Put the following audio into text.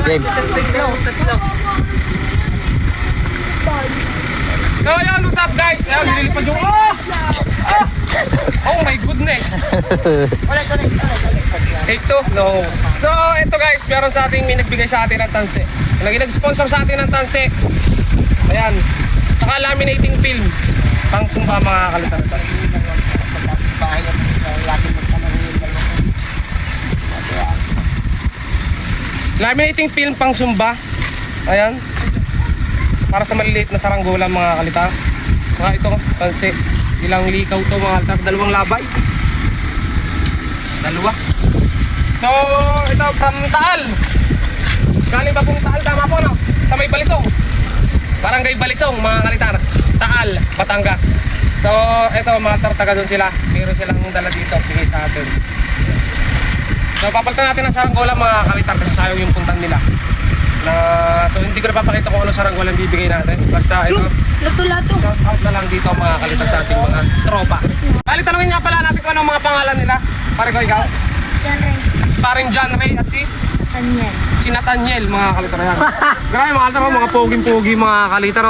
Game. So yun, what's up guys? Ayan, nililipad yung... Oh my goodness! Take two? No. So ito guys, meron sa ating may nagbigay sa atin ng tanse. Nag-sponsor sa atin ng tanse. Ayan. Saka laminating film. Pang sumba mga kalitan. Laminating film pang sumba. Ayan. Para sa maliliit na saranggola mga kalita. Saka ito, tanse. Ilang likaw to mga kalita. Dalawang labay. Dalawa. So, ito from Taal. Galing pa pong Taal, tama po no? Sa may Balisong. Barangay Balisong mga kalitar. Taal, Batangas. So, ito mga tartaga doon sila. Meron silang dala dito. Bigay sa atin. So, papalitan natin ang saranggola mga kalitar kasi sayang yung puntan nila. So, hindi ko na papakita kung ano saranggola ang bibigay natin. Basta ito. Lato-lato. Shout out na lang dito mga kalitar sa ating mga tropa. Bali, tanungin nga pala natin kung ano mga pangalan nila. Pare ko ikaw. John Ray. Paring John Ray at si Nathaniel. Nathaniel mga kalitar yan. Grabe mga kalitar, mga poging-pogi mga kalitar.